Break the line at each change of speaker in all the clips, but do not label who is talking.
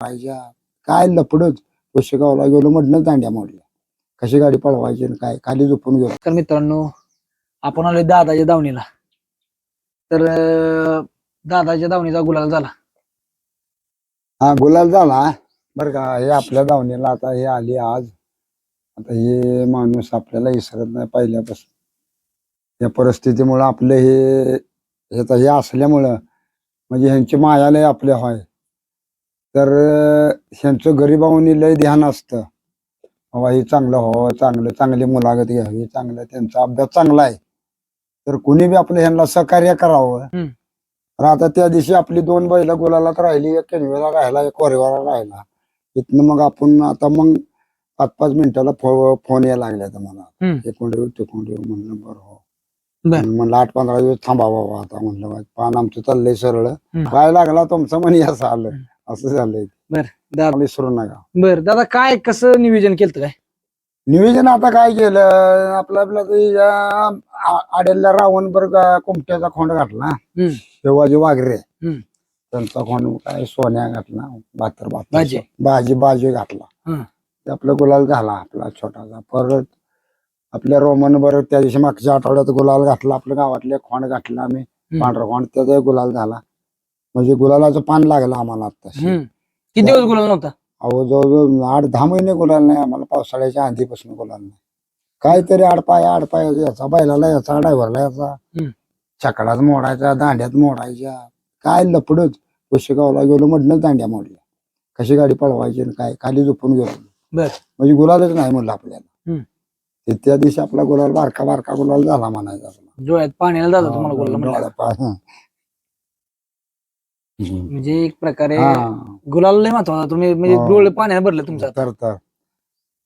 पाहिजे काय लपडच. पुशेगावला गेलो म्हटलं दांड्या मोडल्या. कशी गाडी पळवायची आणि काय खाली झोपून गेलो.
तर मित्रांनो, आपण आलोय दादाच्या दावणीला. तर दादाच्या दावणीचा गुलाल झाला.
हा गुलाल झाला बरं का. हे आपल्या दावणीला आता हे आली आज. आता हे माणूस आपल्याला विसरत नाही पहिल्यापासून. या परिस्थितीमुळे आपलं हे असल्यामुळं म्हणजे ह्यांची माया लय आपल्या होय. तर ह्यांचं गरीबावनी लय ध्यान असतं. बाबा हे चांगलं हो, चांगली मुलाखत घ्यावी, चांगलं त्यांचा अभ्यास चांगला आहे तर कुणी बी आपलं ह्यांना सहकार्य करावं. तर आता त्या दिवशी आपली 2 बैल गुलालात राहिली, एक केनवेला राहिला, एक कोरेवाला राहिला. इथनं मग आपण आता मग 5-5 मिनिटाला फोन यायला लागला तर मला तिकडून येऊ म्हणलं बरं हो. म्हणलं 8-15 दिवस थांबावा आता म्हणलं पान आमचं चाललंय सरळ. काय लागला तुमचं म्हणे असं आलं. असं झालंय.
बर
विसरू नका.
बर दादा, काय कसं नियोजन केलं काय?
नियोजन आता काय केलं आपलं आडेला रावण बरं कुमट्याचा खोंड घातला. शिवाजी वाघरे त्यांचा खोंड काय सोन्या घातला. बाजी घातला. ते आपला गुलाल झाला आपला छोटासा. परत आपल्या रोमन बरोबर त्या दिवशी मागच्या आठवड्यात गुलाल घातला. आपल्या गावातले खोंड घातला आम्ही, पांढरा खोंड, त्याचा गुलाल झाला. म्हणजे गुलालाचं पान लागलं आम्हाला आता.
किती दिवस गुलाल नव्हता?
अहो जवळजवळ 8-10 महिने गुलाल नाही आम्हाला. पावसाळ्याच्या आधीपासून गुलाल नाही. काहीतरी आडपाय याचा, बैलाला याचा, ड्रायव्हरला याचा, छकडात मोडायचा, दांड्यात मोडायच्या, काय लपडच. पुशेगावला गेलो म्हटलं दांड्या मोडल्या. कशी गाडी पळवायची आणि काय खाली झोपून गेलो. म्हणजे गुलालच नाही म्हणलं आपल्याला. त्या दिवशी आपला गुलाल बारका गुलाल झाला म्हणायचा.
डोळ्यात पाण्याला जातं तुम्हाला गुलाल म्हणजे एक प्रकारे गुलाल लय महत्वाचा. तुम्ही म्हणजे डोळे पाण्याने भरले तुमचा.
तर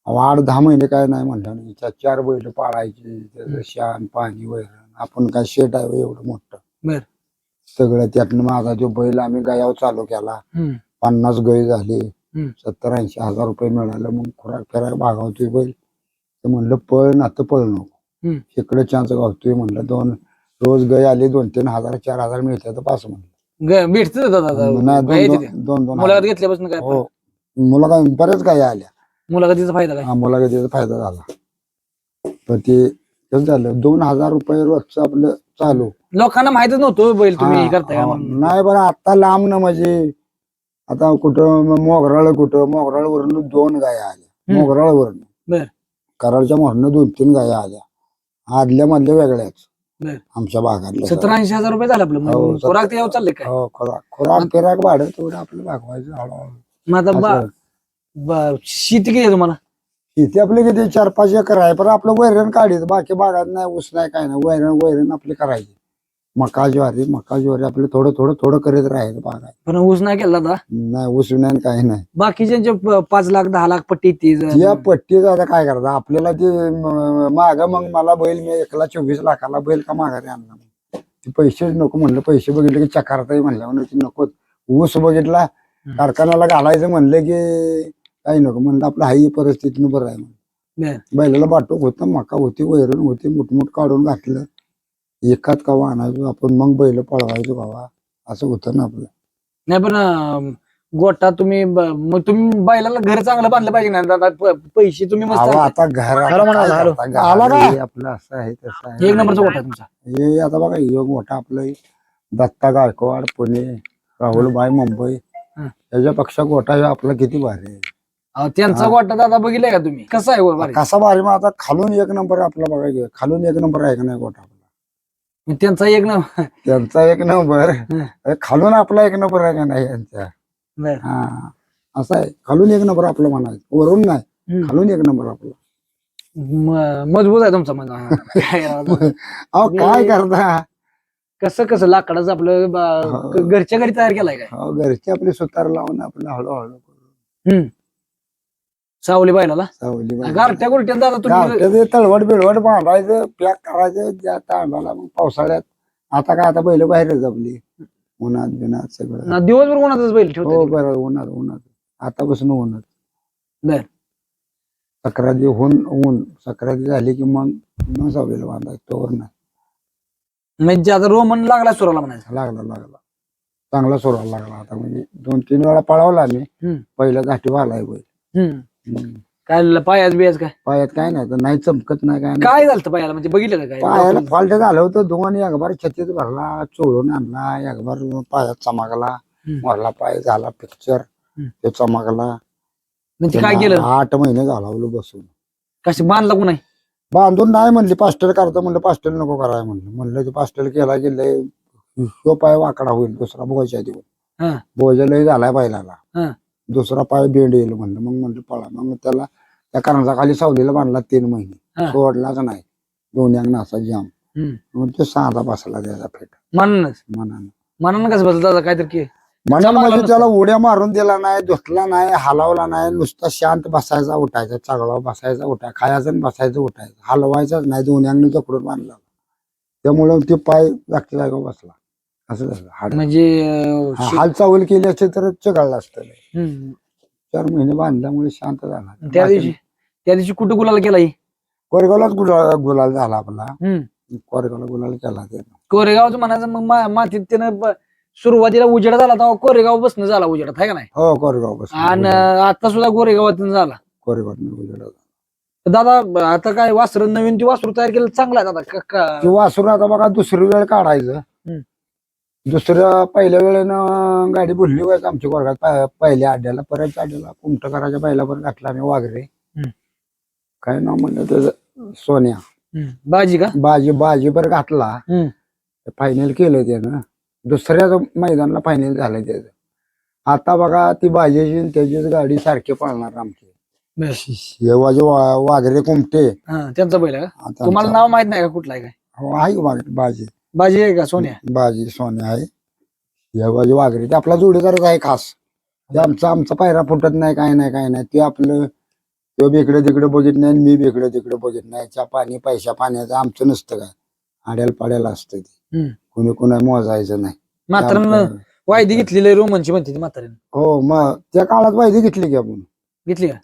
8-10 महिने काय नाही म्हणलं. 4 बैल पाळायचे, त्याचं शान पाणी वैरण. आपण काय शेट आहे एवढं मोठं सगळं. त्यातनं माझा जो बैल आम्ही गायावर चालू केला, 50 गाय झाली, 70-80 हजार रुपये मिळालं. मग खुराक फिराक भागावतोय बैल. तर म्हणलं पळ ना तर पळ नको, इकडे चान्स गावतोय म्हणलं. 2 रोज गाय आली 2-3 हजार 4 हजार मिळतात पास म्हणलं.
भेटत मुलाखत घेतल्यापासून काय?
हो, मुलाखत बरेच गाय आल्या.
मुलाखतीचा फायदा काय?
मुलाखतीचा फायदा झाला. तर ते कसं झालं, 2000 रुपये रोजचं आपलं चालू.
लोकांना माहितच नव्हतं बैल तुम्ही करताय.
नाही बरं आता लांब ना म्हणजे आता कुठं मोगराळवरून 2 गाया आल्या. मोगराळवरून कराडच्या मोहरनं 2-3 गाया आल्या. आदल्या मधल्या वेगळ्याच आमच्या भागातल्या.
70-80 हजार रुपये झालं आपलं. खुराक ते चाललंय काय?
हो, खुराक फिराक भाडं तेवढं आपलं भागवायचं हळूहळू.
मग आता शेती किती आहे तुम्हाला?
शेती आपली किती 4-5 एकर आहे. पण आपलं वैरण काढायचं. बाकी भागात नाही, ऊस नाही, काय नाही. वैरण आपली करायची. मका ज्वारी आपलं थोडं करीत राहायचं बागात.
पण ऊस नाही केला आता?
नाही, ऊस नाही, काही नाही.
बाकीच्या 5 लाख 10 लाख पट्टी
या पट्टीच आता काय करायचं आपल्याला. ते माग मग मला बैल मी 1,24 लाखाला बैल का माघारी आणला. ते पैसेच नको म्हणलं. पैसे बघितले की चकारताही म्हणलं नको. ऊस बघितला कारखान्याला घालायचं म्हणलं की काही नको म्हणलं. आपलं हाही परिस्थितीनं बरं आहे म्हणलं. बैलाला बाटूक होतं, मका होती, वैरण होती, मुठमुठ काढून घातलं. एकात कवा आणायचो आपण, मग बैल पळवायचो बाबा. असं होतं ना आपलं.
नाही पण गोटा तुम्ही मग तुम्ही बैलाला घर चांगलं बांधलं पाहिजे ना. पैसे तुम्ही
आता घर आपलं असं आहे तसं आहे.
1 नंबरचा गोटा तुमचा.
हे आता बघा योग मोठा आपलं दत्ता गायकवाड पुणे, राहुलबाई मुंबई, त्याच्यापेक्षा गोटा आपला किती भारी आहे.
त्यांचा गोटा दादा बघितलाय का तुम्ही? कसा आहे?
कसा भारी. मग आता खालून 1 नंबर आपला बघा. खालून 1 नंबर आहे का नाही गोटा आपला?
त्यांचा 1 नंबर.
त्यांचा 1 नंबर खालून आपला 1 नंबर आहे का नाही यांचा? असं आहे. खालून 1 नंबर आपलं म्हणायचं, वरून नाही. खालून 1 नंबर आपला.
मजबूत आहे तुमचा म्हणा.
अहो काय करता.
कसं लाकडाचं आपलं घरच्या घरी तयार केलाय काय?
घरची आपली सुतार लावून आपलं हळूहळू करून.
सावली बैलाला गारट्या गुरट्या दादा तुम्ही
तळवट बिळवट बांधायचं, पॅक करायचं त्या तांबाला. मग पावसाळ्यात आता काय, आता बैल बाहेरच आपली उन्हात बिनात सगळं.
दिवसभर उन्हातच बैल ठेवतो?
हो बरं, उन्हात आतापासून उन्हात. सक्राती झाली की मग सावलीला बांधायचं. तोवर नाही
म्हणजे आता रोमन लागला सुराला म्हणायचं.
लागला चांगला सोडायला लागला आता म्हणजे 2-3 वेळा पळवला आम्ही.
हम्म.
पहिल्या घाटीवर आलाय बैल.
हम्म. काय पायाच बियाच काय
पायात काय नाही तर नाही चमकत नाही काय नाही.
काय झालं पायाला म्हणजे बघितलं का काय
पायाला फॉल्ट झालं होतं. दोन एकबार छत्तीत भरला, चोळून आणला, एकबार पायात चमकला,
हम्म.
वरला पाय झाला पिक्चर,
हम्म.
ते चमकला.
म्हणजे काय केलं
8 महिने घालवलं बसून.
कशी बांधला कोण नाही
बांधून नाही म्हणली पास्टेल करतो म्हणलं, पास्टेल नको कराय म्हणलं ते पास्टेल केला गेले तो पाय वाकडा होईल दुसरा बोजा देऊन.
हा.
बोजा लय झालाय बैलाला.
हा.
दुसरा पाय बेंड येईल म्हणलं. मग म्हणलं पळा. मग त्याला त्या कर्णाचा खाली सावलीला बांधला 3 महिने.
हा.
सोडलाच नाही. दोन्ही अंगणाचा जाम.
हम्म.
मग ते साधा बसला त्याचा फेट
म्हणूनच
मनानं.
मनानं कसं बसलं दादा काहीतरी की
मनानं
चमकला
म्हणजे
नसता.
त्याला उड्या मारून दिला नाही, धुतला नाही, हलवला नाही, नुसता शांत बसायचा उठायचा, चांगला बसायचा उठायचा, खायचं आणि बसायचं उठायचं, हलवायचाच नाही, दोन्ही अंगणी जकडून बांधला. त्यामुळे ते पाय जागच्या जागेवर बसला. असं झालं हाड.
म्हणजे
हालचाल केली असते तर चघळलं असतं.
हम्म.
4 महिने बांधल्यामुळे शांत झाला.
त्या दिवशी कुठं गुलाल केला
कोरेगावलाच गुलाल झाला आपला.
हम्म.
कोरेगावला गुलाल केला त्यानं.
कोरेगावचं म्हणायचं मग मातीत त्यानं सुरुवातीला उजेडा झाला तेव्हा कोरेगाव बसणं झाला उजेडात आहे का नाही
हो कोरेगाव बस.
आणि आता सुद्धा कोरेगावातून झाला
कोरेगाव उजेडा.
तर दादा आता काय वासर नवीन ती वासरू तयार केलं चांगला आहे दादा
ते वासरू आता बघा दुसरी वेळ काढायचं. दुसऱ्या पहिल्या वेळेनं गाडी भुलली व्हायचं आमच्या वर्गात पहिल्या अड्ड्याला, परत अड्ड्याला कुमटकराच्या पहिला पण घातला आम्ही वाघरे. काय नाव म्हणलं त्याचं सोन्या
बाजी का
बाजी पर घातला. फायनल केलं त्यानं. दुसऱ्या मैदानाला फायनल झालं त्याचं. आता बघा ती बाजीची आणि त्याचीच गाडी सारखी पळणार आमची. वाघरे कुमटे
त्यांचा बैल आहे का? तुम्हाला नाव माहित नाही का कुठला आहे काय?
हो आहे बाजी.
बाजी आहे का सोन्या?
बाजी सोन्या आहे. येवाजी वाघरे ते आपला जोडीदारच आहे खास. ते आमचा पायरा फुटत नाही, काय नाही. ते आपलं तो इकडे तिकडे बघित नाही, मी इकडे तिकडे बघित नाही. च्या पाणी पैशा पाण्याचं आमचं नसतं काय. आड्याला पाड्याला असतं ते. कोणी मोजायचं नाही.
म्हाताऱ्यानं वायदी घेतलेली रोमनची म्हणते ती म्हाताऱ्यानं.
हो मग त्या काळात वायदी घेतली की आपण.
घेतली का?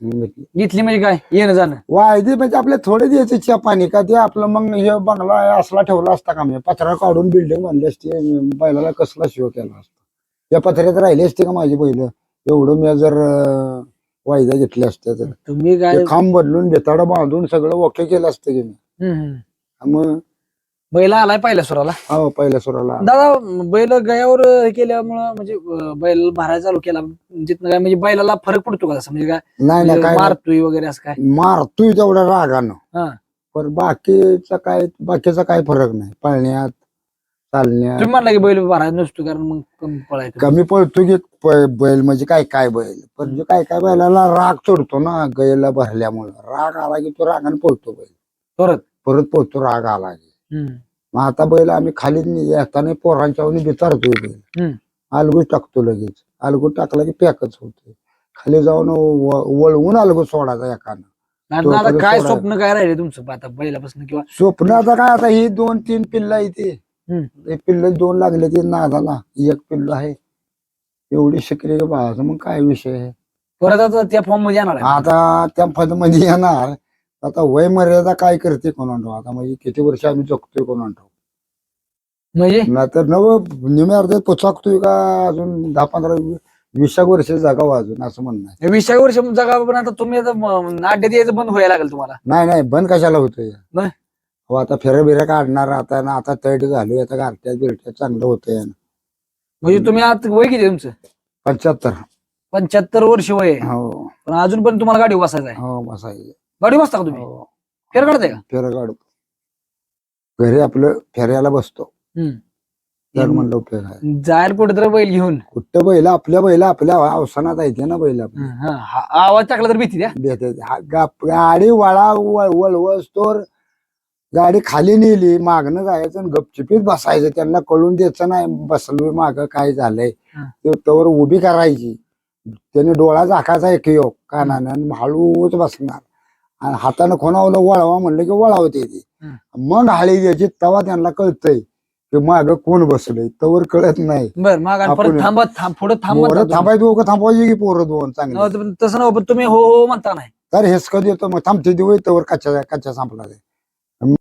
घेतली म्हणजे काय येणं जाणं
वायदी म्हणजे आपले थोडे द्यायचे च्या पाणी का ते आपलं. मग हे बंगला असला ठेवला असता का मी पत्रा काढून बिल्डिंग बांधली असते, बैलाला कसला शिव केला असता. या पत्र्यात राहिले असते का माझी बैल एवढं मी जर वायदा घेतल्या असत्या तर.
तुम्ही काय
खांब बदलून बेताडा बांधून सगळं ओके केलं असतं की मी. मग
बैला आलाय पहिल्या सुराला.
हो पहिल्या सुराला.
दादा बैल गयावर हे केल्यामुळं म्हणजे बैल भरायला चालू केला जिथनं काय म्हणजे बैलाला फरक पडतो का असं म्हणजे काय
नाही काय
मारतोय वगैरे असं काय?
मारतोय तेवढ्या रागानं.
हा.
पण बाकीचा काय फरक नाही. पळण्यात चालण्यात.
तुम्ही म्हणला की बैल भरायला नसतो कारण मग कमी पळायचं.
कमी पळतो की बैल म्हणजे काय बैल पण जे काय बैलाला राग चढतो ना गैला भरल्यामुळं. राग आला की तो रागाने पळतो बैल. परत पळतो राग आला की. मग आता बैल आम्ही खाली येताना पोरांच्या बिचारतोय बैल. अलगूच टाकतो लगेच. अलगूच टाकला की पॅकच होतोय. खाली जाऊन वळवून अलगूच सोडायचा एकानं.
आता काय स्वप्न काय राहिले तुमचं आता बैलापासून किंवा
स्वप्न आता काय आता ही 2-3 पिल्ल इथे. पिल्ल 2 लागले ते नादाला. 1 पिल्ल आहे एवढी शिकले बाळाचं. मग काय विषय आहे
परत आता त्या फॉर्म मध्ये येणार आहे.
आता त्या पद मध्ये येणार. आता वय मर्यादा काय करते कोणाला आता म्हणजे किती वर्ष आम्ही जगतोय कोणाला
म्हणजे
नाहीतर निम्या अर्ध्यात पोचाकतोय का अजून 10-15-20 वर्ष जगावं अजून असं म्हणणं आहे.
20 वर्ष जगा पण आता तुम्ही आता अड्ड्यात यायचं बंद व्हायला लागेल तुम्हाला.
नाही बंद कशाला होतोय.
नाही.
हो आता फेऱ्या काढणार आता ना. आता तैट घालू आता गारट्यात बिरट्यात चांगलं होतंय.
म्हणजे तुम्ही आता वय किती तुमचं?
75
वर्ष वय आहे.
हो.
पण अजून पण तुम्हाला गाडी बसायचं आहे.
हो बसायचं.
गाडी बसता का तुम्ही? फेर काढताय का?
फेऱ्या काढतो घरी आपलं फेऱ्याला बसतो. तर म्हणलं उपयोग आहे.
जायला कुठे तर बैल घेऊन
कुठं बैल आपल्या अवसानात येते ना बैल.
आवाज टाकला तर भीती द्या.
गाडी वळवस तोर गाडी खाली नेली मागणं जायचं आणि गपचिपीत बसायचं. त्यांना कळून द्यायचं नाही बसलोय माग काय झालंय. त्यावर उभी करायची. त्याने डोळा झाकायचा एक योग कानानं हळूच बसणार आणि हातानं कोणावलं वळवा म्हणलं की वळावते ती. मग हाळी द्यायची तवा त्यांना कळतंय की माग कोण बसलंय. तवर कळत नाही.
बरं मग पुढे
थांबायचं थांबवायची की पोरं 2 चांगलं.
तसं ना पण तुम्ही हो म्हणता नाही
तर हेच कधी येतो मग थांबते देऊ तवर कच्च्या संपला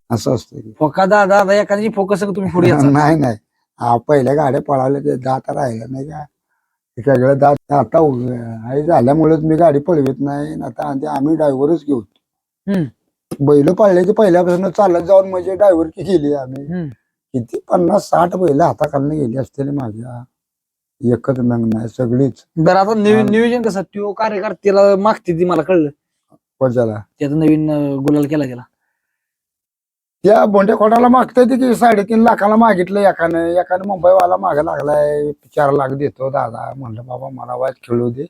असं असतं.
फोका दादा एखाद्याची फोकस तुम्ही पुढे
नाही हा पहिल्या गाड्या पळावल्या ते दात राहिलं नाही का ते सगळं दात आता आई झाल्यामुळेच मी गाडी पळवित नाही आणि आता आम्ही ड्रायव्हरच घेऊ
हम्म,
बैल पाळल्याची पहिल्यापासून चालत जाऊन म्हणजे ड्रायव्हर की केली आम्ही
हम्म.
किती 50-60 बैल हाताखालनं गेली असतील माझ्या एकच नंग नाही सगळीच
बरं आता नवीन नियोजन कसं तो कार्यकर्त्याला मागते ती मला कळलं
कोणाला
त्याचा नवीन गुलाल केला त्याला
त्या बोंडे खोडाला मागताय ते की 3.5 लाखाला मागितलं एकानं मुंबईवाला मागे लागलाय 4 लाख देतो दादा म्हणलं बाबा मला वाईट खेळू दे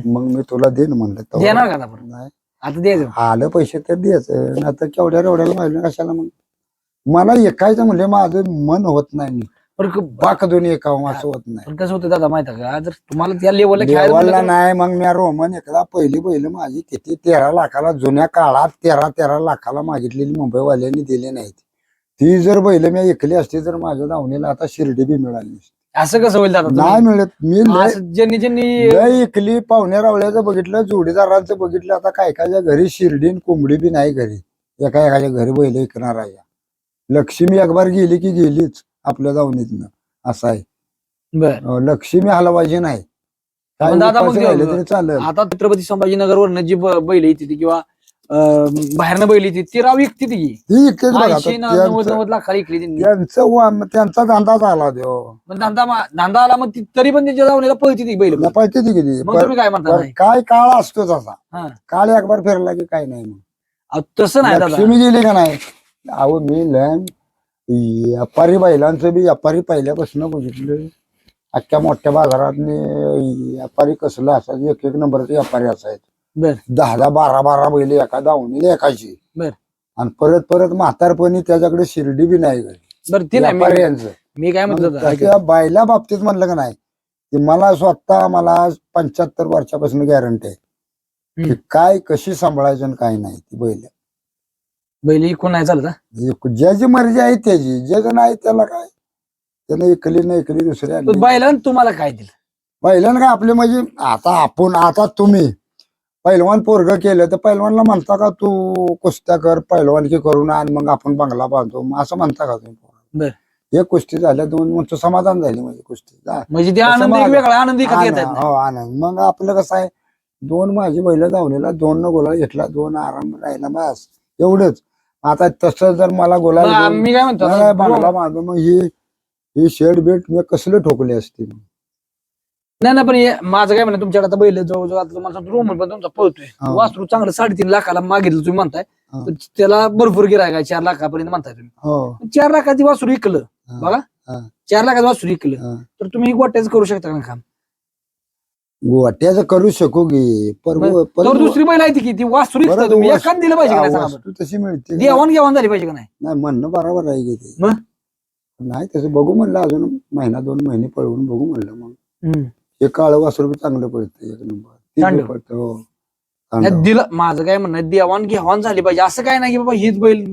मग मी तुला देईन म्हणलं तेव्हा.
देणार का आता परत?
नाही
आता द्यायचं
आलं पैसे तर द्यायचं नाही तर केवढ्या रेवड्याला पाहिजे कशाला मग मला एकायचं म्हणजे माझं मन होत नाही
पण
बाक दोन्ही एकावं असं होत नाही
पण कसं होतं दादा माहिती आहे का जर तुम्हाला त्या लेवलला खेळायला
देवाला
म्हणलं तर-
नाही मग मी रोमन एकदा पहिली बैल माझी किती 13 लाखाला जुन्या काळात 13 लाखाला मागितलेली मुंबईवाल्यांनी दिली नाहीत ती जर बैल मी ऐकली असती तर माझ्या दावणीला आता शिर्डी बी मिळाली नसती.
असं कसं होईल दादा
नाही मिळत मी लय
असं ज्यांनी ज्यांनी
लय ऐकली पाहुण्या रावल्याचं बघितलं जोडीदारांचं बघितलं आता काय कायच्या घरी शिर्डी आणि कोंबडी बी नाही घरी एकाच्या घरी बैल ऐकणार आहे लक्ष्मी एक बार गेली की गेलीच आपल्या दावणीतनं असं आहे
बर
लक्ष्मी हलवायची नाही काय
पण दादा मग
उपाशी राहिले तरी चालेल
आता छत्रपती संभाजीनगरवरनं जी बैल येते ती किंवा बाहेरनं बैल येते ती राव विकते ती
ती इतकेच बघा आता
80-90 लाखाला विकली त्यांनी
त्यांचा धंदा झाला देव
पण धंदा आला मग तरी पण त्यांच्या जाऊन पळती ती बैल
पाहिजे ती किती
मग तुम्ही काय म्हणता नाही?
काय काळ असतो तसा
हा.
काळ एक बार फिरला की काय नाही मग
अहो, तसं नाही दादा
लक्ष्मी गेली का नाही अहो मी लहान व्यापारी बैलांचं बी व्यापारी पहिल्यापासून बघितलं अख्ख्या मोठ्या बाजारात व्यापारी कसलं असायचं एक नंबरचे व्यापारी असायचे
बर
10-12 बैल एका दावणीला एकाची
बर
आणि परत म्हातारपणी त्याच्याकडे शिर्डी बी नाही घरी
बर ते नाही
व्यापाऱ्यांचं
मी काय म्हणतो दादा, ऐका.
त्या बायला बाबतीत म्हणलं का नाही की मला स्वतः मला 75 वर्षापासून गॅरंटी आहे की काय कशी सांभाळायचं आणि काय नाही ती बैल
बैल इकून नाही चालत हा?
ज्याची मर्जी आहे त्याची ज्याचं नाही त्याला काय त्यानं ऐकली नाही ऐकली दुसऱ्या
पण बैलानं तुम्हाला काय दिलं
पहिल्यानं काय आपले म्हणजे आता तुम्ही पैलवान पोरग केलं तर पैलवानला म्हणता का तू कुस्त्या कर पैलवानकी करून आणि मग आपण बंगला बांधतो मग असं म्हणता का तुम्ही
बर
एक कुस्ती झाल्या 2 मग समाधान झाली म्हणजे कुस्ती
म्हणजे ते आनंद
माझं-
एक वेगळा आनंद विकत घेतात
आनंद, हो आनंद मग आपलं कसं आहे 2 माझी बैल धावलेला 2 न गोला घेतला 2 आराम राहिला बस एवढंच आता तसं जर मला गोला
मी काय म्हणतो आता,
बंगला बांधतो मग ही शेड बेट मी कसले ठोकले असते
नाही नाही पण माझं काय म्हणणं तुमच्याकडे आता बैल जवळजवळ आता तुम्हाला सांगतो रोमन पण तुमचा पळतोय
हो.
वासरू चांगलं 3.5 लाखाला मागितलं तुम्ही म्हणताय
हो.
पण त्याला भरपूर गिरायक आहे 4 लाखापर्यंत म्हणताय तुम्ही
हो
4 लाखाची वासरू विकलं
हा.
बघा
हा.
4 लाखाचं वासरू विकलं
हा.
तर तुम्ही गोट्याच करू शकता का काम
गोट्याचं करू शकू गी
तर दुसरी बैल आहे ती की ती वासरू विकता तुम्ही एकान दिलं पाहिजे का नाही सांगा बरं?
वस्तू तशी मिळते
देवाण घेवाण झाली पाहिजे का नाही
नाही म्हणणं बरोबर आहे की ते
मग?
नाही तसं बघू म्हणलं अजून 1-2 महिने पळवून बघू म्हणलं मग
हम्म.
हे काळं वासरू बी चांगलं पडतं एक नंबर ते
तांडव.
बी पडतं, हो
नाही,
तांडव.
दिलं माझं काय म्हणणं देवाण घेवाण झाली पाहिजे असं काय नाही की बाबा हीच बैल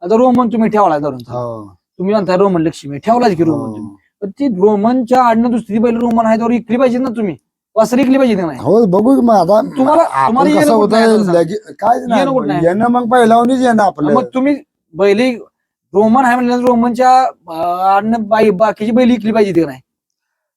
आता रोमन तुम्ही ठेवलाय धरून
हो,
तुम्ही म्हणताय रोमन लक्ष्मी ठेवलाच की रोमन तुम्ही
हो.
पण ती रोमनच्या आडनं दुसरी बैल रोमन आहे त्यावर इकली पाहिजे ना तुम्ही वासर इकली पाहिजे का नाही
हो बघू की मग आता
तुम्हाला-
आपण
तुम्हाला
कसं
येणं कुठं नाही
होतं
आता सांगा.
काय
येणं कुठं
नाही
नाही.
येणं मग पहिल्यावरच येणं आपलं
मग तुम्ही बैली रोमन आहे म्हणलं रोमनच्या आडनं बाकीची बैल इकली पाहिजे का नाही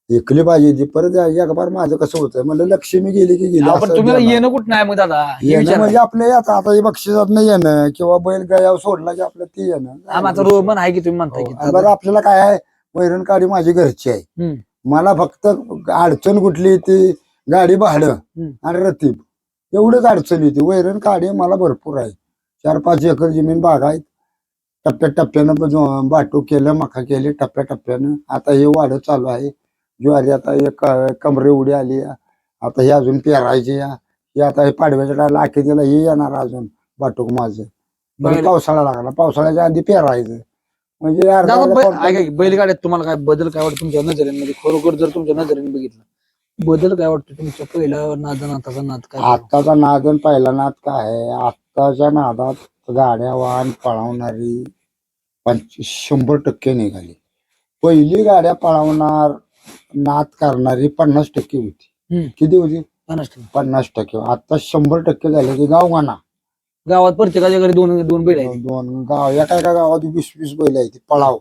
ऐकली पाहिजे ती परत एक बार माझं कसं होतं म्हणलं लक्ष्मी गेली की गेली
आपण
असं
तुम्हाला
देणार.
येणं कुठं नाही मग दादा हे
येणं
विचार
म्हणजे आपले आता हे बक्षिसात नाही येणं किंवा बैल गयावर सोडला की आपलं ती येणं
आता रोमन आहे की तुम्ही म्हणताय की
हो, आणि बरं आपल्याला काय आहे वैरण काढी माझी घरची आहे
हम्म.
मला फक्त अडचण कुठली ती गाडी भाडं आणि रतीब एवढंच अडचण येते वैरण काढी मला भरपूर आहे 4-5 एकर जमीन बाग आहेत टप्प्याटप्प्यानं बाटू केलं मका केली टप्प्याटप्प्यानं आता हे वाढत चालू आहे ज्वारी आता एक कमरे उडी आली आता हे अजून पेरायची हे आता हे पाडव्याच्या टायला आखीला हे येणार अजून बाटूक माझं
बरं.
पावसाळा लागला पावसाळ्याच्या आधी पेरायचं म्हणजे
दादा
अर्धा-
ऐका की, बैलगाड्यात तुम्हाला काय बदल काय वाटतं तुमच्या नजरेमध्ये खरोखर जर तुमच्या नजरेने बघितलं बदल काय वाटतं तुमच्या पहिला नादाचा नाद काय
आत्ताचा नाद आणि पहिला नाद काय आहे आत्ताच्या नादात गाड्या वाहन पळवणारी 100% निघाली पहिली गाड्या पळवणार नाद करणारी 50% होती
हम्म.
किती होती
कोणास ठाऊक.
50% आता 100% झाले की गावगाणा
गावात प्रत्येकाच्या घरी दोन दोन बैल आहेत
2 गाव एका गावात 20-20 बैल आहेत पळाव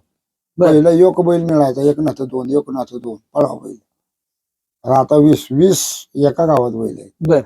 बरं.
पहिला एक बैल मिळायचा, एक नातं दोन, एक नातं दोन, पळा बैल. आता 20 एका गावात बैल आहे.
बर.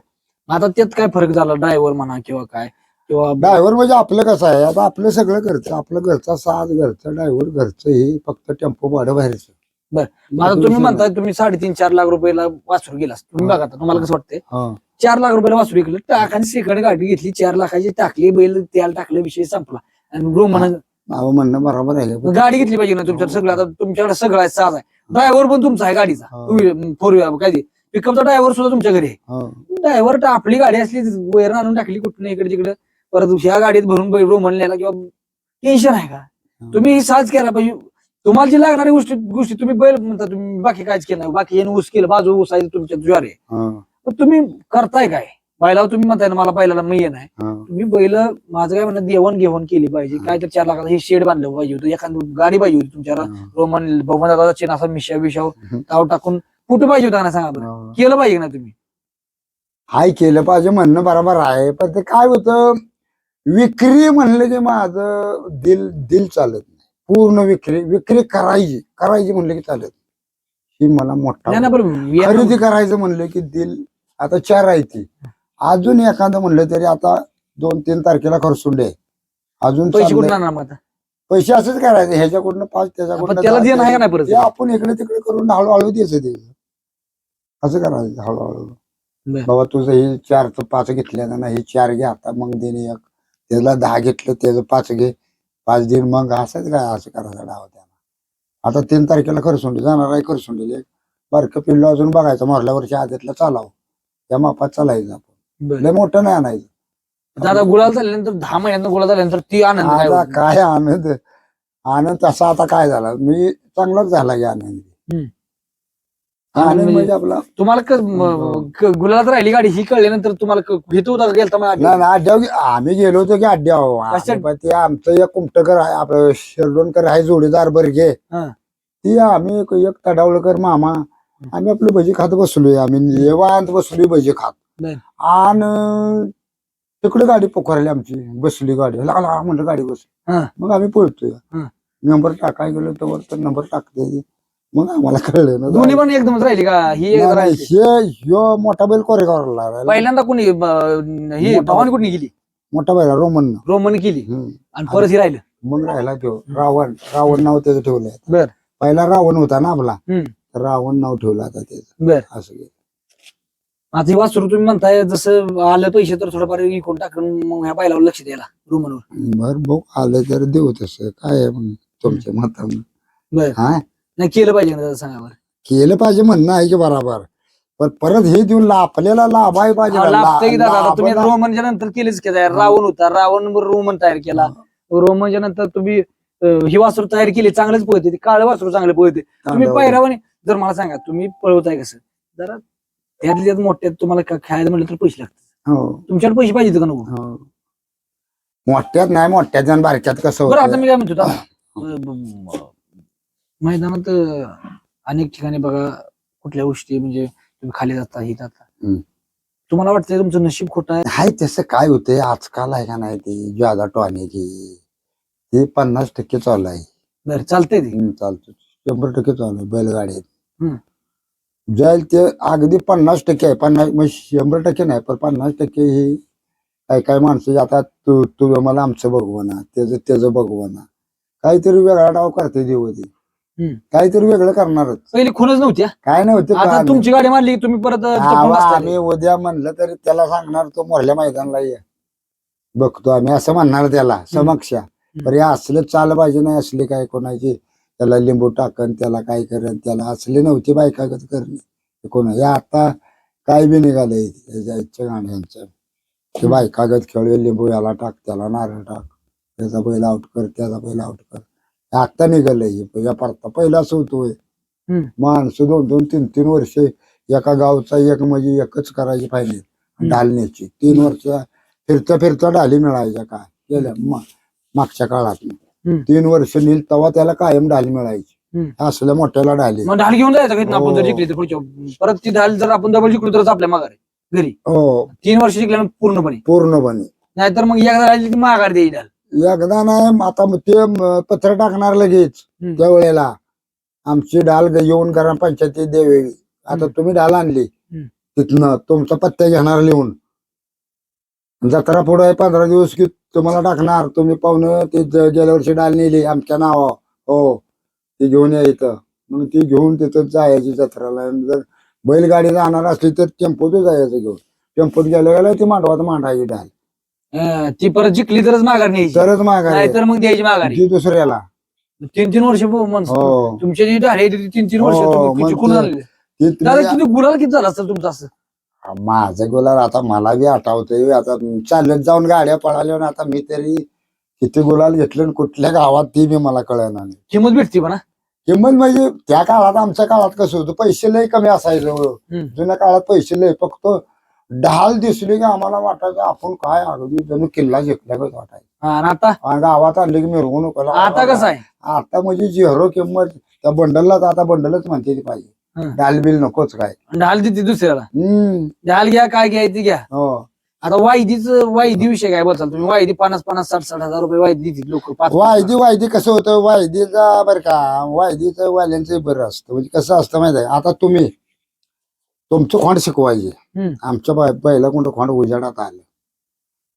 आता त्यात काय फरक झाला, ड्रायव्हर म्हणा किंवा काय, किंवा
ड्रायव्हर म्हणजे आपलं कसं आहे, आता आपलं सगळं घरचं, आपलं घरचा साज, घरचं ड्रायव्हर, घरचं हे फक्त टेम्पो भाडं बाहेरचं.
आता तुम्ही म्हणताय तुम्ही 3.5-4 लाख रुपयाला वासरू गेला, तुम्ही बघा आता तुम्हाला कसं वाटतंय,
हा.
4 लाख रुपयाला वासरू विकलं, टाकाने सेकंड गाडी घेतली, 4 लाखाची टाकली, बैल त्याला टाकलं, विषय संपला. आणि रोमन
नावं म्हणणं बरोबर आहे.
गाडी घेतली पाहिजे ना तुमच्या सगळं, आता तुमच्याकडे सगळं आहे, साज आहे, ड्रायव्हर पण तुमचा आहे गाडीचा,
हा.
4 व्हीलर काय ते पिकअपचा ड्रायव्हर सुद्धा तुमच्या घरी आहे.
हा.
ड्रायव्हर आपली गाडी असली, वैरण आणून टाकली कुठं इकडे तिकडे, परत ह्या गाडीत भरून बैल रोमन न्यायला किंवा टेन्शन आहे का? तुम्ही साज केला पाहिजे, तुम्हाला जी लागणारी गोष्टी तुम्ही बैल म्हणता, तुम्ही बाकी काहीच केलं नाही, बाकी ऊस केलं, बाजू ऊस आहे तुमच्या ज्वारी आहे,
हा.
पण तुम्ही करताय काय? बैलावर तुम्ही म्हणताय ना मला बैलाला मी नाही,
हा.
तुम्ही बैल, माझं काय म्हणणं, देवण घेऊन केली पाहिजे, काय तर 4 लाखाला हे शेड बांधलं पाहिजे होतं, एखादी गाडी पाहिजे होती तुमच्याला, रोमन बहुमताचा चिन्ह असा मिशा बिशाव ताव टाकून कुठं पाहिजे होता ना, सांगा बरं, केलं पाहिजे ना तुम्ही?
हाय, केलं पाहिजे म्हणणं बरोबर आहे, पण ते काय होतं, विक्री म्हणलं की माझं दिल चालत नाही. पूर्ण विक्री करायची म्हणलं की चालत ही मला मोठा
नाही ना, बरोबर,
खरेदी करायचं म्हणलं की आता 4 आहे ती, अजून एखादं म्हणलं तरी आता 2-3 तारखेला खरसुंडे आहे, अजून
पैसे
चाललंय.
कुठून आणणार मग आता?
पैसे असंच करायचे, ह्याच्याकडनं 5
पण
त्याच्याकडनं
त्याला
10,
देणं आहे का नाही परत?
ते आपण इकडे तिकडे करून हळूहळू द्यायचं ते, असं करायचं हळूहळू.
बरं.
बाबा तुझं हे 4चं 5 घेतलं ना, हे 4 घे आता, मग देणे एक, त्याला 10 घेतलं, त्याचं 5 घे, 5 दिन, मग असंच काय असं करायचा डाव त्याला. आता 3 तारखेला खरसुंडी जाणार आहे, खरसुंडीला एक बारकं पिल्लो अजून बघायचं, मारल्या वर्षी आदतला चालावं, त्या मापात चालायचं आपण,
बरं.
लय मोठं नाही आणायचं.
आता गुलाल झाल्यानंतर 10 महिन्यात गुलाल झाल्यानंतर ती आनंद काय
आता
होतो?
काय आनंद तसा आता काय झाला, मी चांगलाच झाला की आनंद.
हम्म.
आनंद म्हणजे आपला
तुम्हाला गुलालात राहिली गाडी ही कळल्यानंतर तुम्हाला घेतो होता का, गेलता मग
नाही अड्ड्यावर आम्ही गेलो होतो की अड्ड्यावर,
कशात?
पण ते आमचं एक कुमटकर आहे, आपलं शिरडोणकर आहे, जोडीदार बर्गे,
हा.
ती आम्ही एक तडावळकर मामा, आम्ही आपलं भजी खात बसलोय, आम्ही निवांत बसलोय भजी खात,
बरं.
आणि तिकडे गाडी पोखरली आमची, बसली गाडी, लागला म्हणलं गाडी बसली,
हा.
मग आम्ही पळतोय,
हा.
नंबर टाकाय गेलो तर नंबर टाकते, मग आम्हाला कळलं ना
दोन्ही पण एकदमच राहिली का? ही एक
नाही,
राहिली.
ह्यो मोठा बैल कोरेगावला राहिला.
पहिल्यांदा कोणी ही
मोठा
भवानी कुठली गेली?
मोठा बैल रोमन,
रोमन केली आणि परत ही राहिलं.
मग राहिला तो रावण नाव त्याचं ठेवलंय.
बर.
पहिला रावण होता ना आपला,
हम्म.
तर रावण नाव ठेवलं आता त्याचं,
बर.
असं केलं.
आता ही वासरू तुम्ही म्हणताय जसं आलं पैसे तर थोडंफार इकडून टाकून मग ह्या बैलावर लक्ष द्यायला, रोमनवर.
बर भाऊ आलं तर देऊ तसं, काय आहे मग तुमच्या मतानं.
बर.
हा,
नाही केलं पाहिजे ना, सांगा बरं.
केलं पाहिजे म्हणणं आहे की बरोबर, पण परत हे देऊन आपल्याला लाभ आहे पाहिजे ना,
लागतंय की दादा, आता तुम्ही
लाभाला-
रोमनच्या नंतर केलेच की तयार, रावण होता, रावण रोमन तयार केला, रोमनच्या नंतर तुम्ही ही वासरू तयार केली, चांगलेच पळते, ती काळ वासरू चांगले पळते, तुम्ही पायरावाने. जर मला सांगा तुम्ही पळवताय कसं, जरा त्यातल्या मोठ्यात तुम्हाला खेळायला म्हणलं तर पैसे लागतात,
हो,
तुमच्याकडे पैसे पाहिजे का नको?
हो. मोठ्यात नाही, मोठ्यात आणि बारक्यात कसं
बरं, आता
होतं.
मी काय म्हणतो आता, मैदानात अनेक ठिकाणी बघा कुठल्या गोष्टी म्हणजे तुम्ही खाली जाता, ही जाता,
हम्म.
तुम्हाला वाटतंय तुमचं नशीब खोटं आहे?
हाय तसं काय होतंय आजकाल आहे का नाही, ते ज्यादा टॉनिक हे 50% चालू आहे.
बरं, चालतंय ते.
चालतो 100% चालू आहे बैलगाडीत.
हम्म.
जाईल ते अगदी 50% आहे, 50 म्हणजे 100% नाही, पण 50% ही काय माणसं आता तू मला आमचं बघवना, त्याचं बघवना, काहीतरी वेगळा डाव करते देवती,
हम्म.
काहीतरी वेगळं करणारच.
पहिली खूनच नव्हती हा.
काय नव्हतं
आता
का
तुमची गाडी मारली की तुम्ही परत चपळून बसताय.
आम्ही उद्या म्हणलं तरी त्याला सांगणार, तो मोरल्या मैदानाला ये बघतो आम्ही, असं म्हणणार त्याला समक्ष. पण हे असलं चाल पाहिजे नाही, असले काय कोणाची त्याला लिंबू टाकन, त्याला काय करन, त्याला असले नव्हती बायकागत करणे कोण. हे आता काय बी निघालंय याच्या गाण्यांचं, ते बायकागत खेळूया, लिंबू याला टाक, त्याला नारळ टाक, त्याचा बैल आउट कर, त्याचा बैल आउट कर, आता निघालंय. पहिला असं होतोय,
हम्म.
माणसं 2-2, 3-3 वर्ष एका गावचा एक म्हणजे एकच करायची पाहिजे ढालण्याची. 3 वर्ष फिरता ढाली मिळायच्या काय केल्या मागच्या काळात. 3 वर्ष नील तेव्हा त्याला कायम ढाली मिळायची, असल्या मोठ्याला ढाली.
मग ढाल घेऊन जायचं का आपण जर
हो.
जिंकली तर पुढच्या परत ती ढाल जर आपण डबल जिंकलो तरच आपल्या माघारी घरी
हो,
3 वर्ष जिंकल्यानंतर पूर्णपणे,
पूर्णपणे.
नाहीतर मग एकदा राहिली की माघार देईल ढाल.
एकदा नाही आता ते पत्र टाकणार लगेच
हम्म.
त्या वेळेला आमची डाल येऊन ग्रामपंचायतीत द्यावी. आता
हम्म.
तुम्ही डाल आणली
हम्म.
तिथनं तुमचा पत्ता घेणार लिहून. जत्रा पुढे 15 दिवस की तुम्हाला टाकणार. तुम्ही पाहुणं ते गेल्या वर्षी डाल नेली आमच्या नावावर, हो ती घेऊन यायचं. मग ती घेऊन तिथं जायची जत्राला. जर बैलगाडी जाणार असली तर टेम्पोत जायचं घेऊन. टेम्पोत गेल्या गेल्या ती मांडवात मांडायची डाल.
ती परत जिंकली तरच माघार न्यायची,
तरच माघारी
नाहीतर मग द्यायची माघारी.
ती दुसऱ्याला.
3-3 वर्ष
हो.
तुमच्या जी डाळ आहे ती 3-3 वर्ष
हो,
तुम्ही
मग
जिंकून
ते-
आणले.
ती
दादा
तुम्ही-
किती गुलाल किती झाला असेल तुमचं असं?
माझं गुलाल आता मला बी आठवतंय. आता चालत जाऊन गाड्या पळाल्या ना, आता मी तरी किती गुलाल घेतले आणि कुठल्या गावात ती बी मला कळणार नाही.
किंमत भेटते म्हणा.
किंमत म्हणजे त्या काळात आमच्या काळात कसं होतं, पैसे लय कमी असायचं. जुन्या काळात पैसे लय, फक्त ढाल दिसली की आम्हाला वाटायचं आपण काय अगदी जणू किल्ला जिंकल्यागत वाटायचं.
आणि आता
आणि गावात आणले की मिरवणूक.
आता कसं आहे?
आता म्हणजे झिरो किंमत. त्या बंडललाच आता बंडलच म्हणते ती पाहिजे. डाल बिल नकोच काय.
ढाल देते दुसऱ्याला.
हम्म.
ढाल घ्या, काय घ्यायची घ्या.
हो.
आता वायदी विषय काय बोलताल तुम्ही? वायदी 50-50, 60-60 हजार रुपये वायदी देतील लोक.
वायदी कसं होतं, वायदीचा बरं का, वायदीचं वाल्यांचं बरं असतं. म्हणजे कसं असतं माहिती आहे, आता तुम्ही तुमचं खोंड शिकवायचे. आमच्या पहिला कोणतं खोंड उजाडात आलं,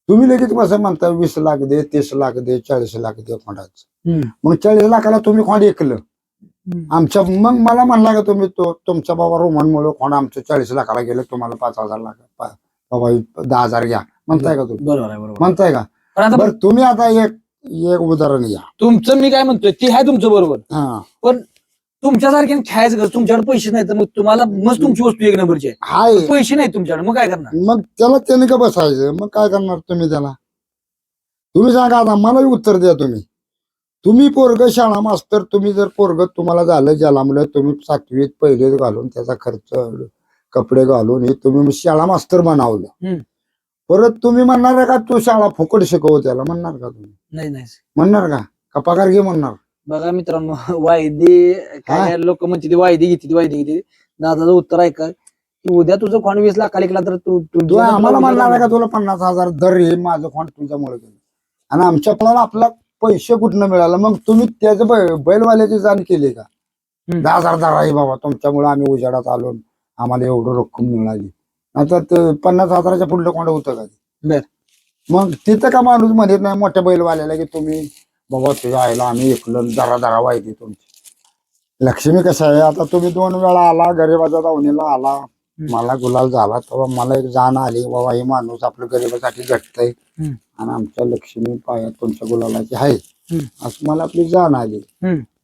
तुम्ही लगेच कसं म्हणता 20 लाख दे, 30 लाख दे, 40 लाख दे खोंडाचं. मग 40 लाखाला तुम्ही खोंड ऐकलं आमच्या. मग मला म्हणला का तुम्ही तुमच्या बाबा रोमनमुळे खोंड आमचं 40 लाखाला गेलं, तुम्हाला 5,000 लाख बाबा 10,000 घ्या म्हणताय का तुम्ही?
बरोबर आहे, बरोबर.
म्हणताय का?
पण आता
बरं तुम्ही आता एक उदाहरण घ्या.
तुमचं मी काय म्हणतोय ते आहे तुमचं बरोबर,
हा
पण तुमच्यासारख्या खेळायचं कसं? तुमच्याकडे पैसे नाही तर मग तुम्हाला मस्त तुमची वस्तू 1 नंबरची आहे,
हाय.
पैसे नाही तुमच्याकडे, मग काय करणार?
मग त्याला त्याने का बसायचं? मग काय करणार तुम्ही त्याला? तुम्ही सांगा आता, मला उत्तर द्या तुम्ही. तुम्ही पोरग शाळा मास्तर, तुम्ही जर पोरग तुम्हाला झालं जन्मलं, तुम्ही 7वीत पहिलेच घालून त्याचा खर्च कपडे घालून हे तुम्ही शाळा मास्तर बनवलं. परत तुम्ही म्हणणार का तू शाळा फुकट शिकव त्याला? म्हणणार का तुम्ही?
नाही.
म्हणणार का पगार घे म्हणणार?
बघा मित्रांनो, वायदे काय लोक म्हणते ती वायदी घेते. दादाचं उत्तर आहे का की उद्या तुझं खोंड 20 लाखाला केला तर
तू आम्हाला म्हणणार का तुला 50,000 दर हे माझं खोंड तुझ्यामुळे केलं, आणि आमच्या आपल्याला आपला पैसे कुठनं मिळालं? मग तुम्ही त्याचं बैलवाल्याची जाण केली का? 10,000 दर आहे बाबा, तुमच्यामुळे आम्ही उजाडात आलो, आम्हाला एवढं रक्कम मिळाली. आता 50,000च्या पुढलं कोण होतं का? मग तिथं का माणूस म्हणत नाही मोठ्या बैलवाल्याला की तुम्ही बाबा तुझ्या आईला आम्ही ऐकलं जरा वाईट तुमची. लक्ष्मी कसं आहे, आता तुम्ही 2 वेळा आला, गरिबाच्या दावणीला आला, मला गुलाल झाला, तेव्हा मला एक जाण आली बाबा हे माणूस आपलं गरिबासाठी झटतंय आणि आमच्या लक्ष्मी पाया तुमच्या गुलालाची आहे, असं मला आपली जाण आली.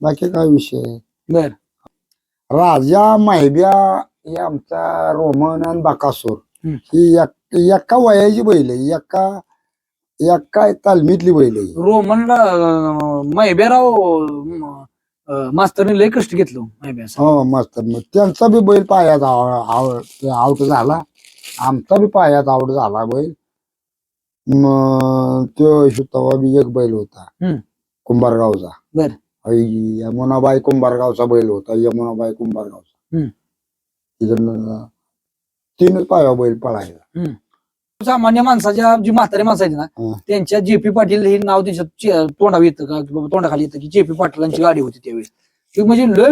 बाकी काय विषय? राजा माहिब्या हे आमचा रोमन आणि बकासूर ही एका वयाची बैल आहे, एका तालमीतली बैल आहे.
रोमनला माहिब्याराव मास्तरने लय कष्ट घेतलं माहिब्या.
हो मस्त. मग त्यांचा बी बैल पायात आउट झाला, आमचा बी पायात आउट झाला बैल. मग तो बी एक बैल होता कुंभारगावचा, यमुनाबाई कुंभारगावचा बैल होता. यमुनाबाई कुंभारगावचा 3 पाया बैल पळायला.
सामान्य माणसाच्या जी म्हातारी माणसं आहेत ना, त्यांच्या जेपी पाटील हे नाव त्यांच्या तोंडावर येतं का, तोंडाखाली येतं की जेपी पाटलांची गाडी होती त्यावेळी, ती म्हणजे लय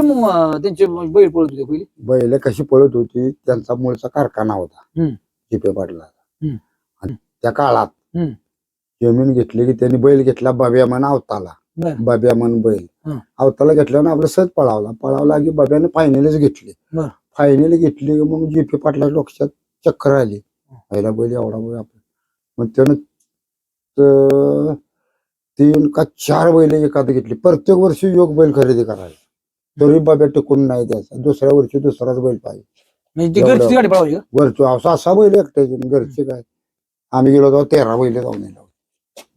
त्यांचे बैल पळत होते पहिले.
बैल कशी पळत होती, त्यांचा मूळचा कारखाना होता जेपी पाटलाचा. आणि त्या काळात जमीन घेतली की त्यांनी बैल घेतला बाब्या म्हण अवताला, बाब्या म्हण बैल अवताला घेतल्यावर आपलं सहज पळावला की बाब्याने फायनलच घेतली. फायनल घेतली की मग जेपी पाटला लक्षात चक्कर आली, पहिला बैल एवढा बैल आपला. मग त्यानं 3 का 4 बैल एखादं घेतली. प्रत्येक वर्षी योग बैल खरेदी करायला, तरी बाब्या टिकून नाही द्यायचा. दुसऱ्या वर्षी दुसराच बैल पाहिजे.
म्हणजे घरची गाडी पळवायची का?
वरचो असा बैल एकट्याचे, घरचे काय. आम्ही गेलो होतो 13 बैल जाऊन येलो.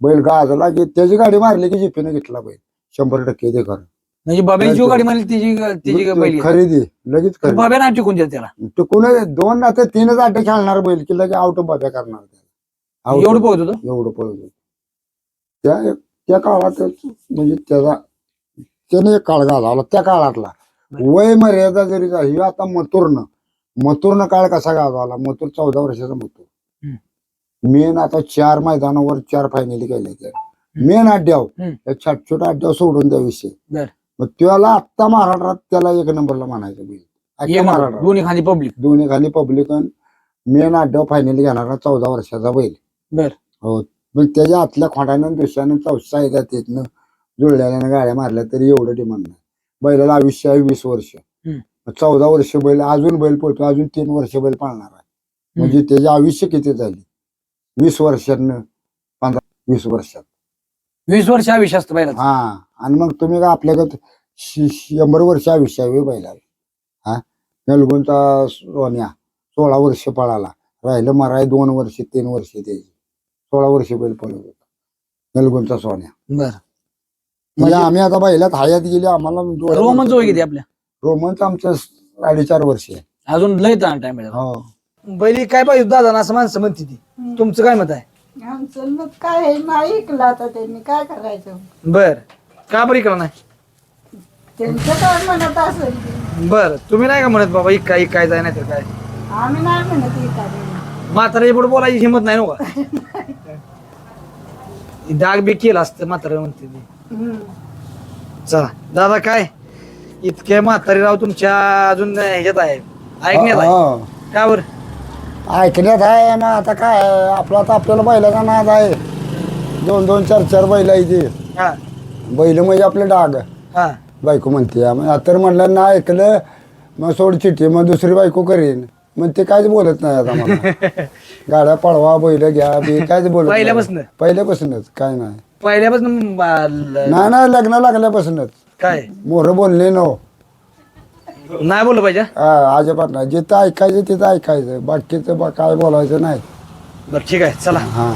बैल गाजला की त्याची गाडी मारली की जेपीने घेतला बैल 100% ते खरं.
म्हणजे बाब्याची गाडी मारली त्याची बैल
खरेदी लगेच खरेदी.
बाब्या नाही टिकून द्या त्याला.
टिकून 2 ना ते 3च आटे खेळणार बैल की लगे आउट बाब्या करणार त्याला.
एवढं पळत होतं,
एवढं पळत होतं. त्या काळातच म्हणजे त्याने एक काळ गाजवला त्या काळातला. वय मर्यादा जरी झाली आता मथुरनं काळ कसा गाजवला. मथुर 14 वर्षाचा मथुर मेन आता 4 मैदानावर 4 फायनली केल्या. मेन अड्ड्याव
हम्म.
छोट छोटा अड्ड्याव सोडून द्या विषय
बर.
मग त्याला आत्ता महाराष्ट्रात त्याला एक नंबरला म्हणायचं बैल अख्ख्या महाराष्ट्रात
दोन्ही खाली पब्लिक.
दोन्ही खाली पब्लिकन मेन अड्ड्याव फायनल घेणारा 14 वर्षाचा बैल.
बर.
हो मग त्याच्या आतल्या खोंडानं दुसऱ्यानं चौसा येतात तिथनं जुळल्यानं गाड्या मारल्या तरी एवढं डिमांड नाही. बैलाला आयुष्य आहे 20 वर्ष. 14 वर्ष बैल अजून बैल पळतो अजून 3 वर्ष बैल पाळणार आहे. म्हणजे त्याचे आयुष्य किती झाली 20 वर्षांनं 15-20 वर्षात
20 वर्ष आयुष्य असतं बैलाचं.
हा आणि मग तुम्ही का आपल्याकडे 100 वर्ष आयुष्य आहे बैलाला. हा नलगुणचा सोन्या 16 वर्ष पळाला राहिलं मराय 2 वर्ष 3 वर्ष त्याची 16 वर्ष बैल पळत होता नलगुणचा सोन्या.
बर.
म्हणजे आम्ही आता बैलात हयात गेली आम्हाला
रोमन जोय किती आपल्या?
रोमनचं आमचं 4.5 वर्ष आहे.
अजून लय टाइम आहे.
हो
बैली काय पाहिजे दादा असं माणसं म्हणते ती. तुमचं काय मत आहे?
आमचं मग काय आहे, नाही ऐकलं आता त्यांनी काय करायचं.
बर. का बरं इकडं नाही?
त्यांचं काय म्हणत असेल ते.
बर. तुम्ही नाही का म्हणत बाबा काय जाय नाही तर काय?
आम्ही नाही म्हणत एखादे.
म्हातारा पुढे बोलायची हिंमत नाही नव्हता. डाग बी केला असतं म्हातारा म्हणते ती. चला दादा काय इतके म्हातारी राव तुमच्या अजून ह्याच्यात आहे ऐकण्यात आहे
हो.
का बरं?
ऐकण्यात आहे ना आता काय आहे, आपला आता आपल्याला बैलाचा नाद आहे 2-2 4-4 बैल आहे ते
हा
बैल म्हणजे आपले डाग
हा.
बायको म्हणते मग आता म्हणलं ना ऐकलं मग सोड चिठ्ठी मग दुसरी बायको करीन मग ते काहीच बोलत नाही आता मला गाड्या पळवा बैल घ्या बी काहीच बोलत नाही. पहिल्यापासूनच काय नाही
पहिल्यापासून
नाही लग्न लागल्यापासूनच
काय
मोरं बोलले नो
नाही बोललं पाहिजे.
अजिबात नाही जिथं ऐकायचं तिथं ऐकायचं बाकीचं काय बोलायचं नाही.
बरं ठीक आहे चला.
हा